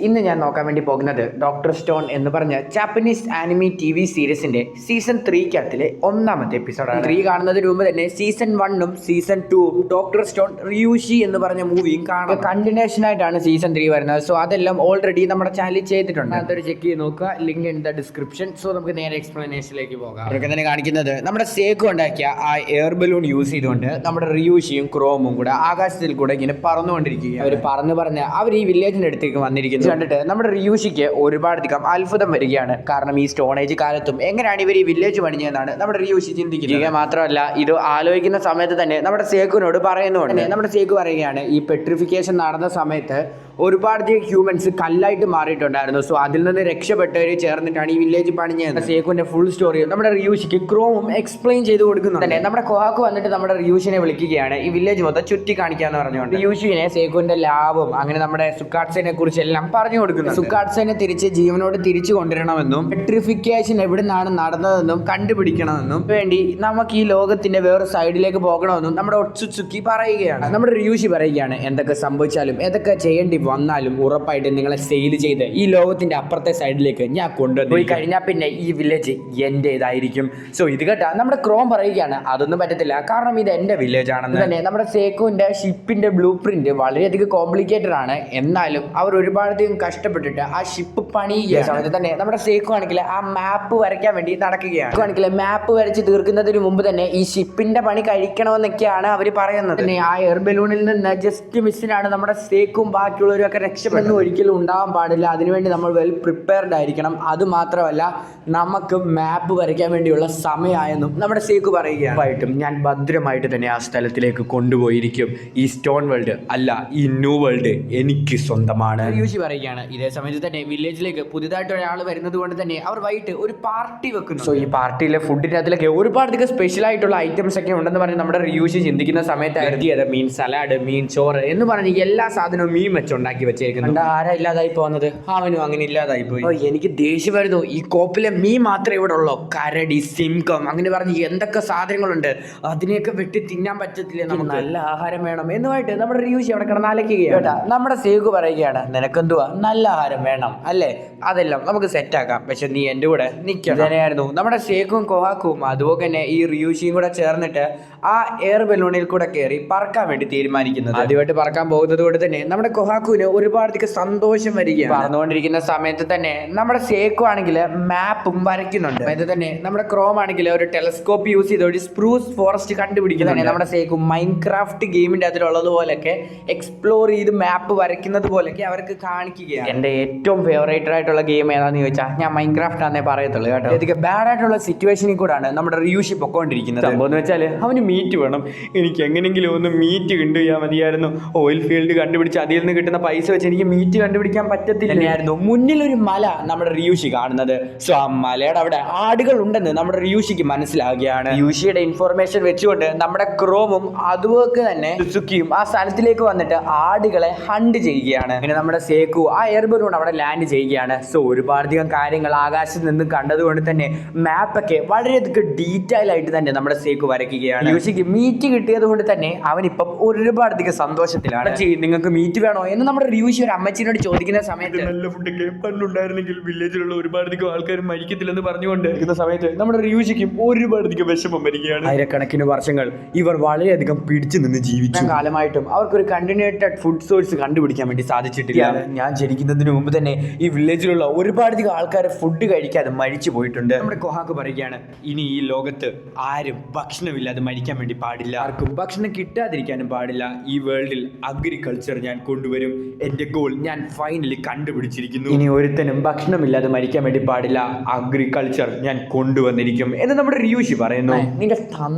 ഇന്ന് ഞാൻ നോക്കാൻ വേണ്ടി പോകുന്നത് ഡോക്ടർ സ്റ്റോൺ എന്ന് പറഞ്ഞ ജാപ്പനീസ് ആനിമി TV സീരീസിന്റെ സീസൺ 3 ഒന്നാമത്തെ എപ്പിസോഡാണ്. 3 കാണുന്നതിന് മുമ്പ് തന്നെ സീസൺ 1ഉം സീസൺ 2ഉം ഡോക്ടർ സ്റ്റോൺ റിയൂഷി എന്ന് പറഞ്ഞ മൂവിയും കാണാം. കണ്ടിന്യൂഷൻ ആയിട്ടാണ് സീസൺ 3 വരുന്നത്. സോ അതെല്ലാം ഓൾറെഡി നമ്മുടെ ചാനലിൽ ചെയ്തിട്ടുണ്ട്. അതൊരു ചെക്ക് ചെയ്ത് നോക്കുക, link in the description. So നമുക്ക് നേരെ എക്സ്പ്ലനേഷനിലേക്ക് പോകാം. അവർക്ക് തന്നെ കാണിക്കുന്നത് നമ്മുടെ സേക്കു ഉണ്ടാക്കിയ ആ എയർ ബലൂൺ യൂസ് ചെയ്തുകൊണ്ട് നമ്മുടെ റിയൂഷിയും ക്രോമും കൂടെ ആകാശത്തിൽ കൂടെ ഇങ്ങനെ പറന്നുകൊണ്ടിരിക്കുക. അവർ പറഞ്ഞ് അവർ ഈ വില്ലേജിന്റെ അടുത്തേക്ക് വന്നിരിക്കുന്നത് കണ്ടിട്ട് നമ്മുടെ റിയൂഷിക്ക് ഒരുപാടധികം അത്ഭുതം വരികയാണ്. കാരണം ഈ സ്റ്റോൺ ഏജ് കാലത്തും എങ്ങനെയാണ് ഇവർ ഈ വില്ലേജ് പണിഞ്ഞതെന്നാണ് നമ്മുടെ റിയൂഷി ചിന്തിക്കുന്നത്. മാത്രമല്ല ഇത് ആലോചിക്കുന്ന സമയത്ത് തന്നെ നമ്മുടെ സേക്കുവിനോട് പറയുന്നുണ്ട്. നമ്മുടെ സേക്കു പറയുകയാണ്, ഈ പെട്രിഫിക്കേഷൻ നടന്ന സമയത്ത് ഒരുപാടധികം ഹ്യൂമൻസ് കല്ലായിട്ട് മാറിയിട്ടുണ്ടായിരുന്നു. സോ അതിൽ നിന്ന് രക്ഷപ്പെട്ടവർ ചേർന്നിട്ടാണ് ഈ വില്ലേജ് പണിഞ്ഞത്. സേക്കുവിന്റെ ഫുൾ സ്റ്റോറി നമ്മുടെ റിയൂഷിക്ക് ക്രോമും എക്സ്പ്ലെയിൻ ചെയ്ത് കൊടുക്കുന്നുണ്ട്. തന്നെ നമ്മുടെ കൊഹാക്ക് വന്നിട്ട് നമ്മുടെ റിയൂഷിനെ വിളിക്കുകയാണ് ഈ വില്ലേജ് മൊത്തം ചുറ്റി കാണിക്കാന്ന് പറഞ്ഞുകൊണ്ട്. റിയൂഷിനെ സേക്കുവിന്റെ ലാഭം അങ്ങനെ നമ്മുടെ സുക്കാട്സിനെ കുറിച്ചെല്ലാം പറഞ്ഞു കൊടുക്കുന്നു. സുക്കാട്സിനെ തിരിച്ച് ജീവനോട് തിരിച്ചു കൊണ്ടുവരണമെന്നും പെട്രിഫിക്കേഷൻ എവിടെ നിന്നാണ് നടന്നതെന്നും കണ്ടുപിടിക്കണമെന്നും വേണ്ടി നമുക്ക് ഈ ലോകത്തിന്റെ വേറെ സൈഡിലേക്ക് പോകണമെന്നും നമ്മുടെ ഒട്സുസുക്കി പറയുകയാണ്. നമ്മുടെ റിയൂഷി പറയുകയാണ്, എന്തൊക്കെ സംഭവിച്ചാലും എന്തൊക്കെ ചെയ്യേണ്ടി വന്നാലും ഉറപ്പായിട്ട് നിങ്ങളെ സെയിൽ ചെയ്ത് ഈ ലോകത്തിന്റെ അപ്പുറത്തെ സൈഡിലേക്ക് ഞാൻ കൊണ്ടുപോയി കഴിഞ്ഞാൽ പിന്നെ ഈ വില്ലേജ് എന്റേതായിരിക്കും. സോ ഇത് കേട്ടാ നമ്മുടെ ക്രോം പറയുകയാണ്, അതൊന്നും പറ്റത്തില്ല, കാരണം ഇത് എന്റെ വില്ലേജ് ആണെന്ന്. തന്നെ നമ്മുടെ സേക്കുവിന്റെ ഷിപ്പിന്റെ ബ്ലൂ പ്രിന്റ് വളരെയധികം കോംപ്ലിക്കേറ്റഡ് ആണ്. എന്നാലും അവർ ഒരുപാടധികം കഷ്ടപ്പെട്ടിട്ട് ആ ഷിപ്പ് പണിയുക സമയത്ത് തന്നെ നമ്മുടെ സേക്കു ആണെങ്കിൽ ആ മാപ്പ് വരയ്ക്കാൻ വേണ്ടി നടക്കുകയാണ്. മാപ്പ് വരച്ച് തീർക്കുന്നതിന് മുമ്പ് തന്നെ ഈ ഷിപ്പിന്റെ പണി കഴിക്കണമെന്നൊക്കെയാണ് അവർ പറയുന്നത്. പിന്നെ ആ എയർ ബലൂണിൽ നിന്ന് ജസ്റ്റ് മിസ്സിനാണ് നമ്മുടെ സേക്കും ബാക്കിയുള്ളവരും ഒക്കെ രക്ഷപ്പെടുന്ന ഒരിക്കലും ഉണ്ടാവാൻ പാടില്ല. അതിനുവേണ്ടി നമ്മൾ വെൽ പ്രിപ്പയർഡ് ആയിരിക്കണം. അത് മാത്രമല്ല നമുക്ക് മാപ്പ് വരയ്ക്കാൻ വേണ്ടിയുള്ള സമയമായെന്നും നമ്മുടെ സേക്കു പറയുകയാണ്. ഞാൻ ഭദ്രമായിട്ട് തന്നെ ആ സ്ഥലത്തിലേക്ക് കൊണ്ടുപോയിരിക്കും. ഈ സ്റ്റോൺ വേൾഡ് അല്ല, ഈ ന്യൂ വേൾഡ് എനിക്ക് സ്വന്തമാണ്. യൂഷി പറയുകയാണ്. ഇതേ സമയത്ത് തന്നെ വില്ലേജിലേക്ക് പുതിയതായിട്ട് ഒരാൾ വരുന്നത് കൊണ്ട് തന്നെ അവർ വൈകിട്ട് ഒരു പാർട്ടി വെക്കുന്നു. സോ ഈ പാർട്ടിയിലെ ഫുഡിന്റെ അതിലൊക്കെ ഒരുപാടധികം സ്പെഷ്യൽ ആയിട്ടുള്ള ഐറ്റംസ് ഒക്കെ ഉണ്ടെന്ന് പറഞ്ഞ് നമ്മുടെ റിയൂഷി ചിന്തിക്കുന്ന സമയത്തായിരുന്നു മീൻ സലാഡ്, മീൻ ചോറ് എന്ന് പറഞ്ഞ് എല്ലാ സാധനവും മീൻ വെച്ചുണ്ടാക്കി വെച്ചേക്കുന്നുണ്ട്. ആരാ ഇല്ലാതായി പോകുന്നത്? അവനും അങ്ങനെ ഇല്ലാതായി പോയി. എനിക്ക് ദേഷ്യം വരുന്നു. ഈ കോപ്പിലെ മീൻ മാത്രമേ ഇവിടെ ഉള്ളൂ. കരടി, സിംഹം അങ്ങനെ പറഞ്ഞ് എന്തൊക്കെ സാധനങ്ങളുണ്ട്, അതിനെയൊക്കെ വെട്ടി തിന്നാൻ പറ്റത്തില്ല. നമുക്ക് നല്ല ആഹാരം വേണം എന്നുമായിട്ട് നമ്മുടെ റിയൂഷി അവിടെ കിടന്നാലയ്ക്കുകയാണ്. നമ്മുടെ സേക്കു പറയുകയാണ്, നിനക്കെന്തുവാ നല്ല ആഹാരം വേണം അല്ലേ, അതെല്ലാം നമുക്ക് സെറ്റാക്കാം, പക്ഷെ നീ എൻ്റെ കൂടെ നിൽക്കണം. അങ്ങനെയായിരുന്നു നമ്മുടെ സേക്കും കൊഹാക്കും അതുപോലെ തന്നെ ഈ റിയൂഷിയും കൂടെ ചേർന്നിട്ട് ആ എയർ ബലൂണിൽ കൂടെ കയറി പറക്കാൻ വേണ്ടി തീരുമാനിക്കുന്നത്. ആദ്യമായിട്ട് പറക്കാൻ പോകുന്നത് കൊണ്ട് തന്നെ നമ്മുടെ കൊഹാക്കുവിന് ഒരുപാടധികം സന്തോഷം വരികയാണ്. പറന്നുകൊണ്ടിരിക്കുന്ന സമയത്ത് തന്നെ നമ്മുടെ സേക്കു ആണെങ്കിൽ മാപ്പും വരയ്ക്കുന്നുണ്ട്. അത് തന്നെ നമ്മുടെ ക്രോം ആണെങ്കിൽ ഒരു ടെലസ്കോപ്പ് യൂസ് ചെയ്ത് ഒരു സ്പ്രൂസ് ഫോറസ്റ്റ് കണ്ടുപിടിക്കുന്നത്. നമ്മുടെ സേക്കു മൈൻക്രാഫ്റ്റ് ഗെയിമിന്റെ അതിലുള്ളതുപോലൊക്കെ എക്സ്പ്ലോർ ചെയ്ത് മാപ്പ് വരയ്ക്കുന്നത് പോലെയൊക്കെ അവർക്ക് കാണിക്കുകയാണ്. എന്റെ ഏറ്റവും ഫേവറേറ്റ് ആയിട്ടുള്ള ഗെയിം ഏതാന്ന് ചോദിച്ചാൽ ഞാൻ മൈൻക്രാഫ്റ്റ് ആണെന്നേ പറയത്തുള്ളൂ കേട്ടോ. ഇതൊക്കെ ബാഡ് ആയിട്ടുള്ള സിറ്റുവേഷനിൽ കൂടാണ് നമ്മുടെ റിയൂഷി പൊക്കോണ്ടിരിക്കുന്നത്. സംഭവം എന്ന് വെച്ചാൽ അവന് മീറ്റ് വേണം. എനിക്ക് എങ്ങനെയെങ്കിലും ഒന്ന് മീറ്റ് കണ്ടുപിടിക്കാൻ മതിയായിരുന്നു. ഓയിൽ ഫീൽഡ് കണ്ടുപിടിച്ച് അതിൽ നിന്ന് കിട്ടുന്ന പൈസ വെച്ച് എനിക്ക് മീറ്റ് കണ്ടുപിടിക്കാൻ പറ്റത്തില്ലായിരുന്നു. മുന്നിലൊരു മല നമ്മുടെ റിയൂഷി കാണുന്നത്. സോ ആ മലയുടെ അവിടെ ആടുകൾ ഉണ്ടെന്ന് നമ്മുടെ റിയൂഷിക്ക് മനസ്സിലാവുകയാണ്. റിയൂഷിയുടെ ഇൻഫോർമേഷൻ വെച്ചുകൊണ്ട് നമ്മുടെ ക്രോമും അതുപോലെ തന്നെ സുസുക്കിയും ആ സ്ഥലത്തിലേക്ക് വന്നിട്ട് ആടുകളെ ഹണ്ട് ചെയ്യുകയാണ്. പിന്നെ നമ്മുടെ സേക്കു ആ എയർ ബലൂൺ അവിടെ ലാൻഡ് ചെയ്യുകയാണ്. സോ ഒരുപാടധികം കാര്യങ്ങൾ ആകാശത്ത് നിന്ന് കണ്ടതുകൊണ്ട് തന്നെ മാപ്പൊക്കെ വളരെയധികം ഡീറ്റെയിൽ ആയിട്ട് തന്നെ നമ്മുടെ സേക്കു വരയ്ക്കുകയാണ്. റിയൂഷിക്ക് മീറ്റ് കിട്ടിയത് കൊണ്ട് തന്നെ അവനിപ്പം ഒരുപാടധികം സന്തോഷത്തിലാണ്. നിങ്ങൾക്ക് മീറ്റ് വേണോ എന്ന് നമ്മുടെ റിയൂഷി ഒരു അമ്മച്ചിനോട് ചോദിക്കുന്ന സമയത്ത് നല്ല ഫുഡൊക്കെ പണ്ടുണ്ടായിരുന്നെങ്കിൽ വില്ലേജിലുള്ള ഒരുപാടധികം ആൾക്കാർ മരിക്കത്തില്ലെന്ന് പറഞ്ഞുകൊണ്ടിരിക്കുന്ന സമയത്ത് നമ്മുടെ റിയൂഷിക്കും ഒരുപാടധികം വിഷമം വരികയാണ്. ആയിരക്കണക്കിന് വർഷങ്ങൾ ഇവർ വളരെയധികം പിടിച്ചു നിന്ന് ജീവിച്ചു. കാലമായിട്ടും അവർക്കൊരു കണ്ടിന്യൂറ്റഡ് ഫുഡ് സോഴ്സ് കണ്ടുപിടിക്കാൻ വേണ്ടി സാധിച്ചിട്ടില്ല. ഞാൻ ജനിക്കുന്നതിന് മുമ്പ് തന്നെ ഈ വില്ലേജിലുള്ള ഒരുപാടധികം ആൾക്കാർ ഫുഡ് കഴിക്കാതെ മരിച്ചു പോയിട്ടുണ്ട്. നമ്മുടെ കൊഹാക്ക് പറയുകയാണ്, ഇനി ഈ ലോകത്ത് ആരും ഭക്ഷണമില്ലാതെ മരിക്കാൻ വേണ്ടി പാടില്ല, ആർക്കും ഭക്ഷണം കിട്ടാതിരിക്കാനും പാടില്ല. ഈ വേൾഡിൽ അഗ്രികൾച്ചർ ഞാൻ കൊണ്ടുവരും. എന്റെ ഗോൾ ഞാൻ ഫൈനലി കണ്ടുപിടിച്ചിരിക്കുന്നു. ഇനി ഒരുത്തനും ഭക്ഷണമില്ലാതെ മരിക്കാൻ വേണ്ടി പാടില്ല. അഗ്രികൾച്ചർ ഞാൻ കൊണ്ടുവന്നിരിക്കും എന്ന് നമ്മുടെ റിയൂഷി പറയുന്നു. നിന്റെ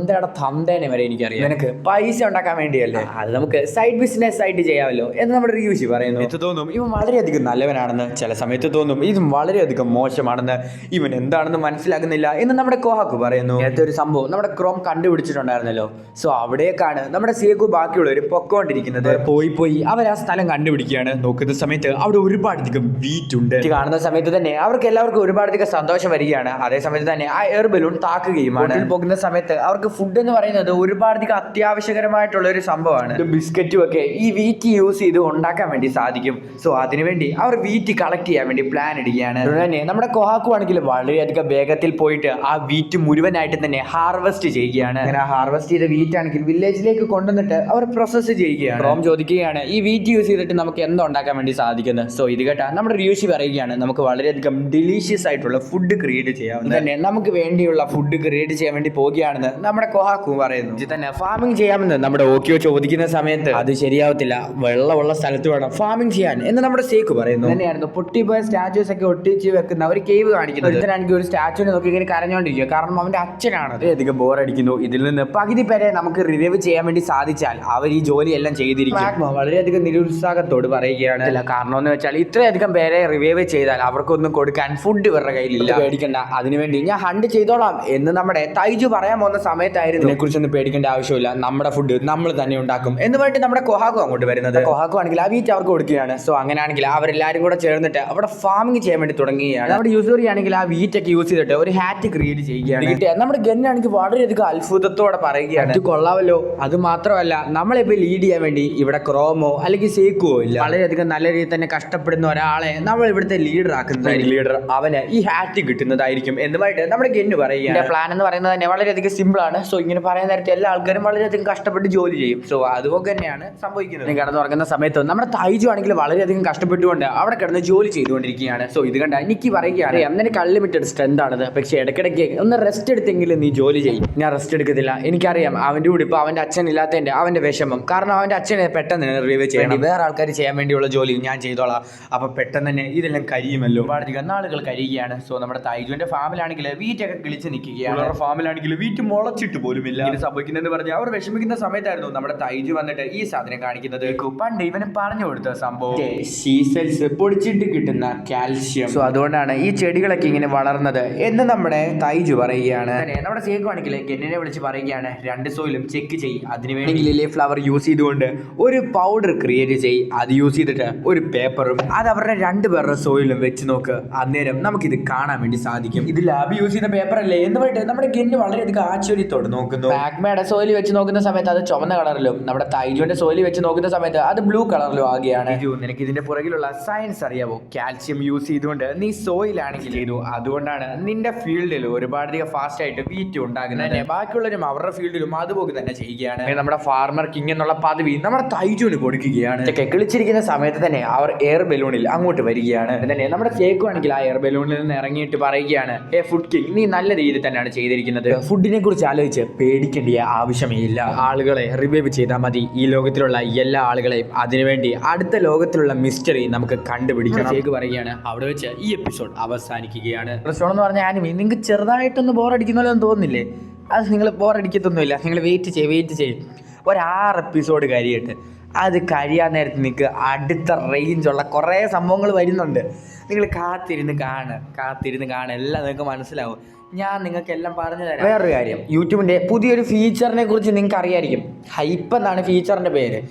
തന്തേനെ വരെ എനിക്കറിയാം. നിനക്ക് പൈസ ഉണ്ടാക്കാൻ വേണ്ടിയല്ലേ, അത് നമുക്ക് സൈഡ് ബിസിനസ് ആയിട്ട് ചെയ്യാമല്ലോ എന്ന് നമ്മുടെ റിയൂഷി പറയുന്നു. ഇത് തോന്നും ഇവൻ വളരെയധികം നല്ലവനാണെന്ന്, ചില സമയത്ത് തോന്നും ഇത് വളരെയധികം മോശമാണെന്ന്, ഇവൻ എന്താണെന്ന് മനസ്സിലാക്കുന്നില്ല എന്ന് നമ്മുടെ കൊഹാക്ക് പറയുന്നു. നേരത്തെ ഒരു സംഭവം നമ്മുടെ ക്രോം കണ്ടുപിടിച്ചിട്ടുണ്ടായിരുന്നല്ലോ. സോ അവിടേക്കാണ് നമ്മുടെ സേക്കു ബാക്കിയുള്ളവർ പൊക്കോണ്ടിരിക്കുന്നത്. പോയി അവർ ആ സ്ഥലം കണ്ടുപിടിച്ചു. പിടിക്കുകയാണ്. നോക്കുന്ന സമയത്ത് അവിടെ ഒരുപാടധികം വീറ്റ് ഉണ്ട്. ഇത് കാണുന്ന സമയത്ത് തന്നെ അവർക്ക് എല്ലാവർക്കും ഒരുപാടധികം സന്തോഷം വരികയാണ്. അതേ സമയത്ത് തന്നെ ആ എയർ ബലൂൺ താക്കുകയുമാണ്. പോകുന്ന സമയത്ത് അവർക്ക് ഫുഡ് എന്ന് പറയുന്നത് ഒരുപാടധികം അത്യാവശ്യകരമായിട്ടുള്ള ഒരു സംഭവമാണ്. ബിസ്ക്കറ്റും ഒക്കെ ഈ വീറ്റ് യൂസ് ചെയ്ത് ഉണ്ടാക്കാൻ വേണ്ടി സാധിക്കും. സോ അതിനുവേണ്ടി അവർ വീറ്റ് കളക്ട് ചെയ്യാൻ വേണ്ടി പ്ലാൻ ഇടുകയാണ്. അതുകൊണ്ട് തന്നെ നമ്മുടെ കൊഹാക്കു ആണെങ്കിൽ വളരെയധികം വേഗത്തിൽ പോയിട്ട് ആ വീറ്റ് മുഴുവനായിട്ട് തന്നെ ഹാർവെസ്റ്റ് ചെയ്യുകയാണ്. അങ്ങനെ ഹാർവെസ്റ്റ് ചെയ്ത വീറ്റ് ആണെങ്കിൽ വില്ലേജിലേക്ക് കൊണ്ടുവന്നിട്ട് അവർ പ്രോസസ്സ് ചെയ്യുകയാണ്. റോം ചോദിക്കുകയാണ് ഈ വീറ്റ് യൂസ് ചെയ്തിട്ട് നമുക്ക് എന്തോ ഉണ്ടാക്കാൻ വേണ്ടി സാധിക്കുന്നത്. സോ ഇത് കേട്ടാ നമ്മുടെ ര്യൂഷി പറയുകയാണ് നമുക്ക് വളരെയധികം ഡിലീഷ്യസ് ആയിട്ടുള്ള ഫുഡ് ക്രിയേറ്റ് ചെയ്യാം. തന്നെ നമുക്ക് വേണ്ടിയുള്ള ഫുഡ് ക്രിയേറ്റ് ചെയ്യാൻ വേണ്ടി പോവുകയാണെന്ന് നമ്മുടെ കൊഹാക്കു പറയുന്നു. ഇത് തന്നെ ഫാമിംഗ് ചെയ്യാമെന്ന് നമ്മുടെ ഓക്കിയോ ചോദിക്കുന്ന സമയത്ത് അത് ശരിയാവത്തില്ല, വെള്ളമുള്ള സ്ഥലത്ത് വേണം ഫാമിംഗ് ചെയ്യാൻ എന്ന് നമ്മുടെ സേക്ക് പറയുന്നു. തന്നെയായിരുന്നു പൊട്ടിപ്പോയ സ്റ്റാച്യൂസ് ഒക്കെ ഒട്ടിച്ച് വെക്കുന്ന ഒരു കേവ് കാണിക്കുന്നത്. ഇതിനാണെങ്കിൽ ഒരു സ്റ്റാച്യൂനെ നോക്കി ഇങ്ങനെ കരഞ്ഞോണ്ടിരിക്കുക, കാരണം അവന്റെ അച്ഛനാണ്. അധികം ബോറടിക്കുന്നു. ഇതിൽ നിന്ന് പകുതി പേരെ നമുക്ക് റിവൈവ് ചെയ്യാൻ വേണ്ടി സാധിച്ചാൽ അവർ ഈ ജോലിയെല്ലാം ചെയ്തിരിക്കും. വളരെയധികം നിരുത്സാഹത്തോട് പറയുകയാണ്. കാരണം എന്ന് വെച്ചാൽ ഇത്രയധികം പേരെ റിവൈവ് ചെയ്താൽ അവർക്കൊന്നും കൊടുക്കാൻ ഫുഡ് ഇവരുടെ കയ്യിലില്ല. പേടിക്കണ്ട, അതിനുവേണ്ടി ഞാൻ ഹണ്ട് ചെയ്തോളാം എന്ന് നമ്മുടെ തൈജു പറയാൻ പോകുന്ന സമയത്തായിരുന്നു ഇതിനെക്കുറിച്ചൊന്നും പേടിക്കേണ്ട ആവശ്യമില്ല, നമ്മുടെ ഫുഡ് നമ്മൾ തന്നെ ഉണ്ടാക്കും എന്ന് പറഞ്ഞിട്ട് നമ്മുടെ കൊഹാക്കു അങ്ങോട്ട് വരുന്നത്. കൊഹാക്കു ആണെങ്കിൽ ആ വീറ്റ് അവർക്ക് കൊടുക്കുകയാണ്. സോ അങ്ങനെയാണെങ്കിൽ അവരെല്ലാവരും കൂടെ ചേർന്നിട്ട് അവിടെ ഫാമിംഗ് ചെയ്യാൻ വേണ്ടി തുടങ്ങുകയാണ്. നമ്മുടെ യൂസറി ആണെങ്കിൽ ആ വീറ്റ് ഒക്കെ യൂസ് ചെയ്തിട്ട് ഒരു ഹാറ്റ് ക്രിയേറ്റ് ചെയ്യുകയാണ്. നമ്മുടെ ഗന്നാണെങ്കിൽ വളരെയധികം അത്ഭുതത്തോടെ പറയുകയാണ് ഇത് കൊള്ളാമല്ലോ. അത് മാത്രമല്ല നമ്മളിപ്പോൾ ലീഡ് ചെയ്യാൻ വേണ്ടി ഇവിടെ ക്രോമോ അല്ലെങ്കിൽ സേക്കുവോ ഇല്ല. വളരെയധികം നല്ല രീതിയിൽ തന്നെ കഷ്ടപ്പെടുന്ന ഒരാളെ നമ്മൾ ഇവിടുത്തെ ലീഡർ ആക്കുന്നതായിരിക്കും. ലീഡർ അവന് ഈ ഹാറ്റ് കിട്ടുന്നതായിരിക്കും എന്നുമായിട്ട് നമ്മുടെ ഗെന്നു പറയുകയാണ്. പ്ലാൻ എന്ന് പറയുന്നത് തന്നെ വളരെയധികം സിമ്പിൾ ആണ്. സോ ഇങ്ങനെ പറയുന്ന നേരത്തെ എല്ലാ ആൾക്കാരും വളരെയധികം കഷ്ടപ്പെട്ട് ജോലി ചെയ്യും. സോ അതുപോലെ തന്നെയാണ് സംഭവിക്കുന്നത്. കിടന്നു തുറക്കുന്ന സമയത്ത് നമ്മുടെ തൈജു ആണെങ്കിൽ വളരെയധികം കഷ്ടപ്പെട്ടുകൊണ്ട് അവിടെ കിടന്ന് ജോലി ചെയ്തുകൊണ്ടിരിക്കുകയാണ്. സോ ഇത് കണ്ട എനിക്ക് പറയുകയാണ് നിനക്ക് അൺലിമിറ്റഡ് സ്ട്രെങ്ത് ആണത്, പക്ഷേ ഇടയ്ക്കിടയ്ക്ക് ഒന്ന് റെസ്റ്റ് എടുത്തെങ്കിലും നീ ജോലി ചെയ്യും. ഞാൻ റെസ്റ്റ് എടുക്കത്തില്ല, എനിക്കറിയാം അവൻ്റെ കൂടെ ഇപ്പോൾ അവൻ്റെ അച്ഛൻ ഇല്ലാത്തതിൻ്റെ അവൻ്റെ വിഷമം, കാരണം അവൻ്റെ അച്ഛനെ പെട്ടെന്ന് റിവൈവ് ചെയ്യണം, വേറെ ആൾക്കാർ ചെയ്യാൻ വേണ്ടിയുള്ള ജോലി ഞാൻ ചെയ്തോളാം. അപ്പോൾ പെട്ടെന്ന് തന്നെ ഇതെല്ലാം കരിയുമല്ലോ. ഒരുപാടധികം നാളുകൾ കരിയുകയാണ്. സോ നമ്മുടെ തൈജുവിൻ്റെ ഫാമിലാണെങ്കിൽ വീറ്റൊക്കെ കിളിച്ച് നിൽക്കുകയാണ്. അവരുടെ ഫാമിലാണെങ്കിൽ വീറ്റ് മുളച്ചിട്ട് പോലുമില്ല. ഇത് സംഭവിക്കുന്നതെന്ന് പറഞ്ഞാൽ അവർ വിഷമിക്കുന്ന സമയത്തായിരുന്നു നമ്മുടെ തൈജു വന്നിട്ട് ഈ സാധനം കാണിക്കുന്നത്. പണ്ട് ഇവന് പറഞ്ഞു കൊടുത്ത സംഭവം സീസൽസ് പൊടിച്ചിട്ട് കിട്ടുന്ന കാൽഷ്യം. സോ അതുകൊണ്ടാണ് ഈ ചെടികളൊക്കെ ഇങ്ങനെ വളർന്നത് എന്ന് നമ്മുടെ തൈജു പറയുകയാണ്. നമ്മുടെ സേക്കു ആണെങ്കിൽ ഗെന്നിനെ വിളിച്ച് പറയുകയാണ് 2 സോയിലും ചെക്ക് ചെയ്യും, അതിനുവേണ്ടി ലില്ലി ഫ്ലവർ യൂസ് ചെയ്തുകൊണ്ട് ഒരു പൗഡർ ക്രിയേറ്റ് ചെയ്യും, അത് യൂസ് ചെയ്തിട്ട് ഒരു പേപ്പറും അത് അവരുടെ 2 പേരുടെ സോയിലും വെച്ച് നോക്ക്, അന്നേരം നമുക്കിത് കാണാൻ വേണ്ടി സാധിക്കും. ഇത് ലാബ് യൂസ് ചെയ്യുന്ന പേപ്പർ അല്ലേ എന്ന് പറഞ്ഞിട്ട് നമ്മുടെ ഗെന്ന് വളരെയധികം ആശ്ചര്യത്തോട് നോക്കുന്നു. പാക്മയുടെ സോയിൽ വെച്ച് നോക്കുന്ന സമയത്ത് അത് ചുവന്ന കളറിലും നമ്മുടെ തൈജുവിന്റെ സോയിൽ വെച്ച് നോക്കുന്ന സമയത്ത് അത് ബ്ലൂ കളറിലും ആകുകയാണ്. നിനക്ക് ഇതിന്റെ പുറകിലുള്ള സയൻസ് അറിയാവോ? കാൽഷ്യം യൂസ് ചെയ്തുകൊണ്ട് നീ സോയിലാണെങ്കിൽ ചെയ്തു, അതുകൊണ്ടാണ് നിന്റെ ഫീൽഡിൽ ഒരുപാടധികം ഫാസ്റ്റ് ആയിട്ട് വീറ്റ് ഉണ്ടാകുന്നത്. ബാക്കിയുള്ളവരും അവരുടെ ഫീൽഡിലും അതുപോലെ തന്നെ ചെയ്യുകയാണ്. നമ്മുടെ ഫാർമർ കിങ് എന്നുള്ള പദവി നമ്മുടെ തൈജുവിന് കൊടുക്കുകയാണ്. കിളിച്ചിരിക്കുന്ന സമയത്ത് തന്നെ അവർ എയർ ബലൂണിൽ അങ്ങോട്ട് വരികയാണ്. തന്നെ നമ്മുടെ കേക്ക് ആണെങ്കിൽ ആ എയർ ബലൂണിൽ നിന്ന് ഇറങ്ങിയിട്ട് പറയുകയാണ് ഫുഡ് കിങ് നീ നല്ല രീതിയിൽ തന്നെയാണ് ചെയ്തിരിക്കുന്നത്, ഫുഡിനെ കുറിച്ച് ആലോചിച്ച് പേടിക്കേണ്ട ആവശ്യമേ ഇല്ല, ആളുകളെ റിവൈവ് ചെയ്താൽ മതി, ഈ ലോകത്തിലുള്ള എല്ലാ ആളുകളെയും, അതിനുവേണ്ടി അടുത്ത ലോകത്തിലുള്ള മിസ്റ്ററി നമുക്ക് കണ്ടുപിടിക്കണം. കേക്ക് പറയുകയാണ്. അവിടെ വെച്ച് ഈ എപ്പിസോഡ് അവസാനിക്കുകയാണ്. റെസ്റ്റോറന്റ് എന്ന് പറഞ്ഞ ആനിമി നിങ്ങൾക്ക് ചെറുതായിട്ടൊന്ന് ബോറടിക്കുന്നല്ലോ എന്ന് തോന്നുന്നില്ലേ? അത് നിങ്ങൾ ബോറടിക്കത്തൊന്നുമില്ല. നിങ്ങൾ വെയിറ്റ് ചെയ്യും. ഒരു 6 എപ്പിസോഡ് കഴിയട്ടെ. അത് കഴിയാൻ നേരത്ത് നിങ്ങൾക്ക് അടുത്ത റേഞ്ചുള്ള കുറേ സംഭവങ്ങൾ വരുന്നുണ്ട്. നിങ്ങൾ കാത്തിരുന്ന് കാണുക, എല്ലാം നിങ്ങൾക്ക് മനസ്സിലാവും. ഞാൻ നിങ്ങൾക്ക് എല്ലാം പറഞ്ഞു തരാം. വേറൊരു കാര്യം, യൂട്യൂബിൻ്റെ പുതിയൊരു ഫീച്ചറിനെ കുറിച്ച് നിങ്ങൾക്ക് അറിയായിരിക്കും. ഹൈപ്പ് എന്നാണ് ഫീച്ചറിൻ്റെ പേര്.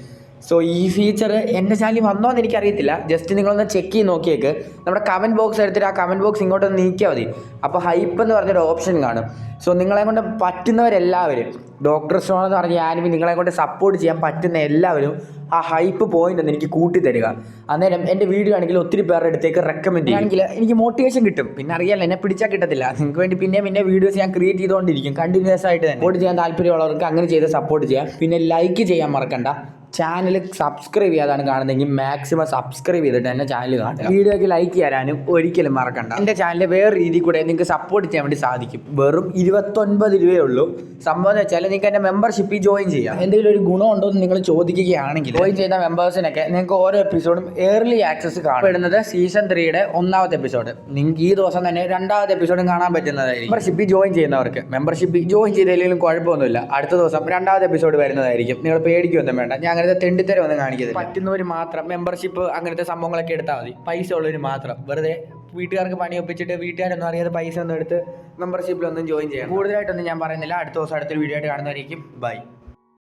സോ ഈ ഫീച്ചർ എൻ്റെ ചാനലിൽ വന്നോ എന്ന് എനിക്കറിയത്തില്ല. ജസ്റ്റ് നിങ്ങളൊന്ന് ചെക്ക് ചെയ്ത് നോക്കിയേക്ക്. നമ്മുടെ കമൻറ്റ് ബോക്സ് എടുത്തിട്ട് ആ കമൻറ്റ് ബോക്സ് ഇങ്ങോട്ടൊന്ന് നീക്കിയാൽ മതി. അപ്പോൾ ഹൈപ്പ് എന്ന് പറഞ്ഞൊരു ഓപ്ഷൻ കാണും. സോ നിങ്ങളെ കൊണ്ട് പറ്റുന്നവരെല്ലാവരും, ഡോക്ടർ സ്റ്റോൺ എന്ന് പറഞ്ഞ ആനിമി നിങ്ങളെ കൊണ്ട് സപ്പോർട്ട് ചെയ്യാൻ പറ്റുന്ന എല്ലാവരും ആ ഹൈപ്പ് പോയിന്റ് ഒന്ന് എനിക്ക് കൂട്ടി തരിക. അന്നേരം എൻ്റെ വീഡിയോ ആണെങ്കിൽ ഒത്തിരി പേരുടെ അടുത്തേക്ക് റെക്കമെൻഡ് ചെയ്യുകയാണെങ്കിൽ എനിക്ക് മോട്ടിവേഷൻ കിട്ടും. പിന്നെ അറിയാമല്ലോ, എന്നെ പിടിച്ചാൽ കിട്ടത്തില്ല. നിങ്ങൾക്ക് വേണ്ടി പിന്നെ വീഡിയോസ് ഞാൻ ക്രിയേറ്റ് ചെയ്തുകൊണ്ടിരിക്കും കണ്ടിന്യൂസ് ആയിട്ട് തന്നെ. സപ്പോർട്ട് ചെയ്യാൻ താല്പര്യമുള്ളവർക്ക് അങ്ങനെ ചെയ്ത് സപ്പോർട്ട് ചെയ്യാം. പിന്നെ ലൈക്ക് ചെയ്യാൻ മറക്കണ്ട. ചാനൽ സബ്സ്ക്രൈബ് ചെയ്യാതാണ് കാണുന്നതെങ്കിൽ മാക്സിമം സബ്സ്ക്രൈബ് ചെയ്തിട്ട് തന്നെ ചാനൽ കാണുക. വീഡിയോയ്ക്ക് ലൈക്ക് ചെയ്യാനും ഒരിക്കലും മറക്കണ്ട. എൻ്റെ ചാനലിൽ വേറെ രീതി കൂടെ നിങ്ങൾക്ക് സപ്പോർട്ട് ചെയ്യാൻ വേണ്ടി സാധിക്കും. വെറും 29 രൂപയേ ഉള്ളൂ. സംഭവം എന്ന് വെച്ചാൽ നിങ്ങൾക്ക് എൻ്റെ മെമ്പർഷിപ്പിൽ ജോയിൻ ചെയ്യാം. എന്തെങ്കിലും ഒരു ഗുണമുണ്ടോ എന്ന് നിങ്ങൾ ചോദിക്കുകയാണെങ്കിൽ ജോയിൻ ചെയ്യുന്ന മെമ്പേഴ്സിനൊക്കെ നിങ്ങൾക്ക് ഓരോ എപ്പിസോഡും ഏർലി ആക്സസ് കാണപ്പെടുന്നത് സീസൺ 3യുടെ 1ാമത്തെ എപ്പിസോഡ്. നിങ്ങൾക്ക് ഈ ദിവസം തന്നെ 2ാമത്തെ എപ്പിസോഡും കാണാൻ പറ്റുന്നതായിരിക്കും. മെമ്പർഷിപ്പിൽ ജോയിൻ ചെയ്യുന്നവർക്ക്. മെമ്പർഷിപ്പിൽ ജോയിൻ ചെയ്തില്ലെങ്കിലും കുഴപ്പമൊന്നുമില്ല, അടുത്ത ദിവസം 2ാമത്തെ എപ്പിസോഡ് വരുന്നതായിരിക്കും. നിങ്ങൾ പേടിക്കൊന്നും വേണ്ട. ഞാൻ അങ്ങനത്തെ തെണ്ടിത്തരം ഒന്നും കാണിക്കുന്നത്. പറ്റുന്നവർ മാത്രം മെമ്പർഷിപ്പ് അങ്ങനത്തെ സംഭവങ്ങളൊക്കെ എടുത്താൽ മതി. പൈസ ഉള്ളവർ മാത്രം. വെറുതെ വീട്ടുകാർക്ക് പണി ഒപ്പിച്ചിട്ട് വീട്ടുകാരൊന്നും അറിയാതെ പൈസ ഒന്നും എടുത്ത് മെമ്പർഷിപ്പിലൊന്നും ജോയിൻ ചെയ്യാം. കൂടുതലായിട്ടൊന്നും ഞാൻ പറയുന്നില്ല. അടുത്ത ദിവസം അടുത്തൊരു വീഡിയോ ആയിട്ട് കാണുന്നതായിരിക്കും. ബൈ.